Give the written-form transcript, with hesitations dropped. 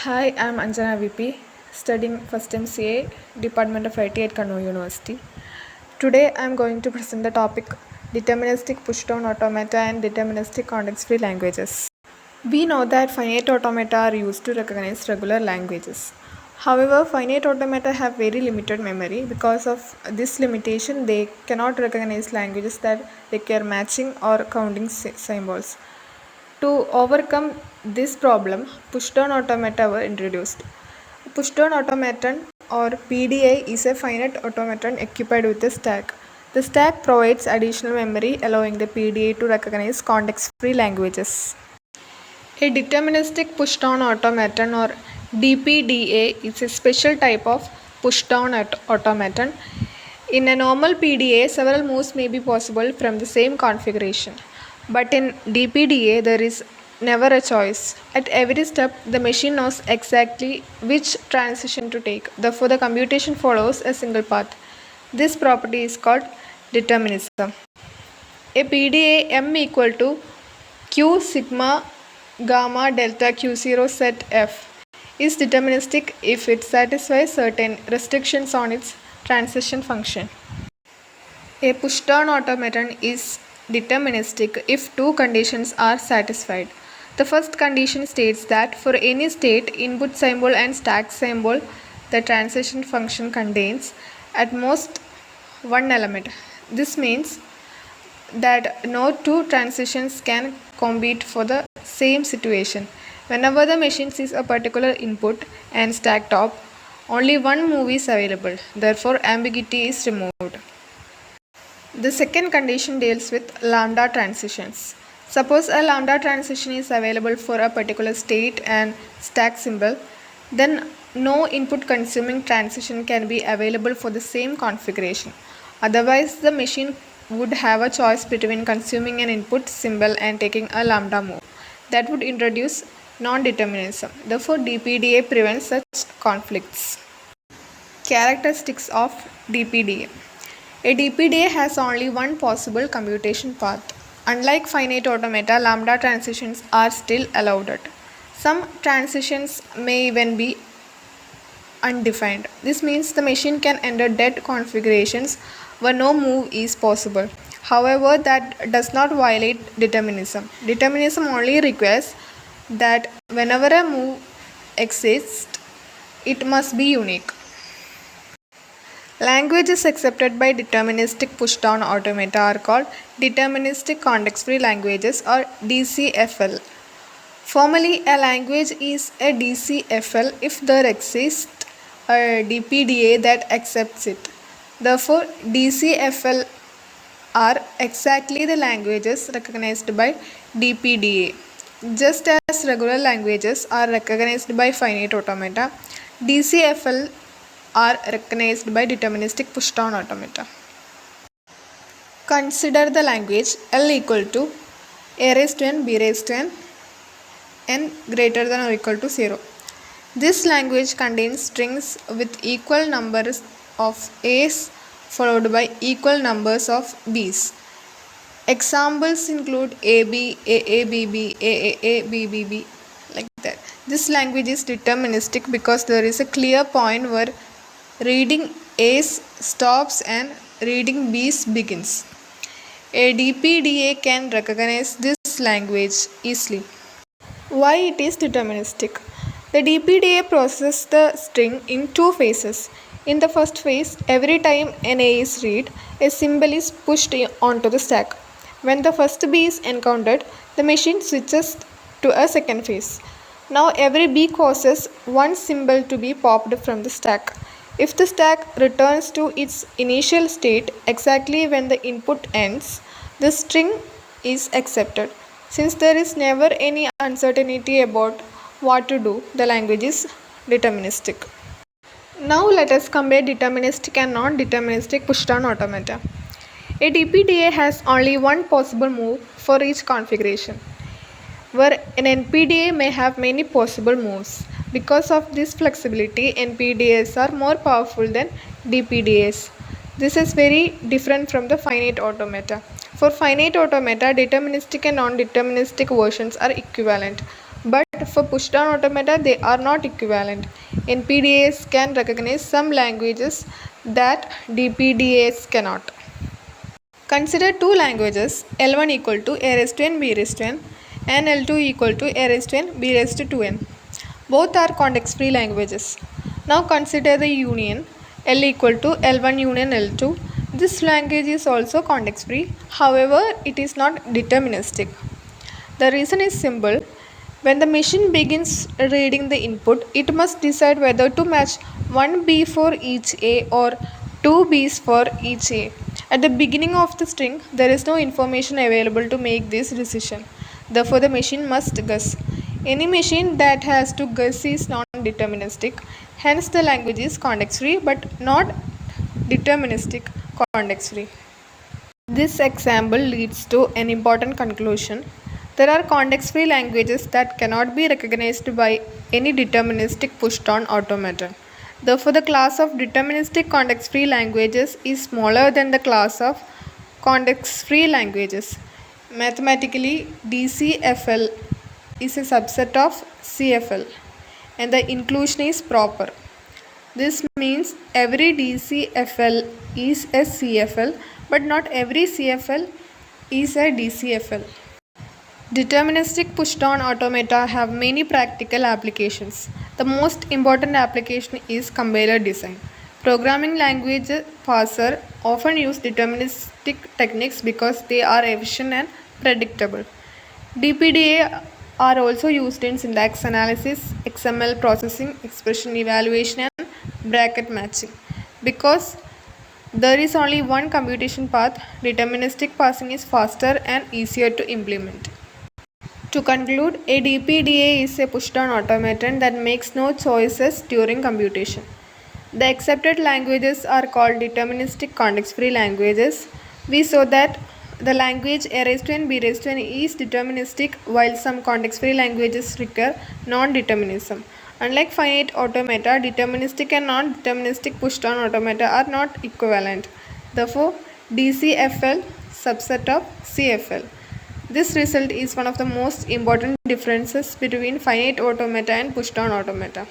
Hi, I'm Anjana VP, studying first MCA, Department of IT at Kannur University. Today, I'm going to present the topic Deterministic Pushdown Automata and Deterministic Context-Free Languages. We know that finite automata are used to recognize regular languages. However, finite automata have very limited memory. Because of this limitation, they cannot recognize languages that require matching or counting symbols. To overcome this problem, pushdown automata were introduced. Pushdown automaton or PDA is a finite automaton equipped with a stack. The stack provides additional memory, allowing the PDA to recognize context-free languages. A deterministic pushdown automaton or DPDA is a special type of pushdown automaton. In a normal PDA, several moves may be possible from the same configuration. But in DPDA, there is never a choice. At every step, the machine knows exactly which transition to take. Therefore, the computation follows a single path. This property is called determinism. A PDA M equal to Q sigma gamma delta Q0 set F is deterministic if it satisfies certain restrictions on its transition function. A pushdown automaton is deterministic if two conditions are satisfied. The first condition states that for any state, input symbol and stack symbol, the transition function contains at most one element. This means that no two transitions can compete for the same situation. Whenever the machine sees a particular input and stack top, only one move is available. Therefore, ambiguity is removed. The second condition deals with lambda transitions. Suppose a lambda transition is available for a particular state and stack symbol, then no input consuming transition can be available for the same configuration. Otherwise, the machine would have a choice between consuming an input symbol and taking a lambda move. That would introduce non-determinism. Therefore, DPDA prevents such conflicts. Characteristics of DPDA. A DPDA has only one possible computation path. Unlike finite automata, lambda transitions are still allowed. Some transitions may even be undefined. This means the machine can enter dead configurations where no move is possible. However, that does not violate determinism. Determinism only requires that whenever a move exists, it must be unique. Languages accepted by deterministic pushdown automata are called deterministic context-free languages or DCFL. Formally, a language is a DCFL if there exists a DPDA that accepts it. Therefore, DCFL are exactly the languages recognized by DPDA. Just as regular languages are recognized by finite automata, DCFL are recognized by deterministic pushdown automata. Consider the language L equal to a raised to n, b raised to n greater than or equal to 0. This language contains strings with equal numbers of a's followed by equal numbers of b's. Examples include AB, AABB, AAA, BBB, like that. This language is deterministic because there is a clear point where reading A's stops and reading B's begins. A DPDA can recognize this language easily. Why it is deterministic? The DPDA processes the string in two phases. In the first phase, every time an A is read, a symbol is pushed onto the stack. When the first B is encountered, the machine switches to a second phase. Now every B causes one symbol to be popped from the stack. If the stack returns to its initial state exactly when the input ends, the string is accepted. Since there is never any uncertainty about what to do, the language is deterministic. Now let us compare deterministic and non-deterministic pushdown automata. A DPDA has only one possible move for each configuration, where an NPDA may have many possible moves. Because of this flexibility, NPDAs are more powerful than DPDAs. This is very different from the finite automata. For finite automata, deterministic and non-deterministic versions are equivalent. But but for push-down automata, they are not equivalent. NPDAs can recognize some languages that DPDAs cannot. Consider two languages, L1 equal to a raised to n b raised to n and L2 equal to a raised to n b raised to 2n. Both are context-free languages. Now consider the union L equal to L1 union L2. This language is also context-free, however, it is not deterministic. The reason is simple. When the machine begins reading the input, it must decide whether to match one B for each A or two B's for each A. At the beginning of the string, there is no information available to make this decision. Therefore, the machine must guess. Any machine that has to guess is non-deterministic. Hence, the language is context-free but not deterministic context-free. This example leads to an important conclusion. There are context-free languages that cannot be recognized by any deterministic push-down automaton. Therefore, the class of deterministic context-free languages is smaller than the class of context-free languages. Mathematically, DCFL is a subset of CFL and the inclusion is proper. This means every DCFL is a CFL, but not every CFL is a DCFL. Deterministic push-down automata have many practical applications. The most important application is compiler design. Programming language parser often use deterministic techniques because they are efficient and predictable. DPDA are also used in syntax analysis, XML processing, expression evaluation, and bracket matching. Because there is only one computation path, deterministic parsing is faster and easier to implement. To conclude, a DPDA is a push-down automaton that makes no choices during computation. The accepted languages are called deterministic context-free languages. We saw that the language A raised to n, B raised to n is deterministic, while some context-free languages require non-determinism. Unlike finite automata, deterministic and non-deterministic push-down automata are not equivalent. Therefore, DCFL subset of CFL. This result is one of the most important differences between finite automata and push-down automata.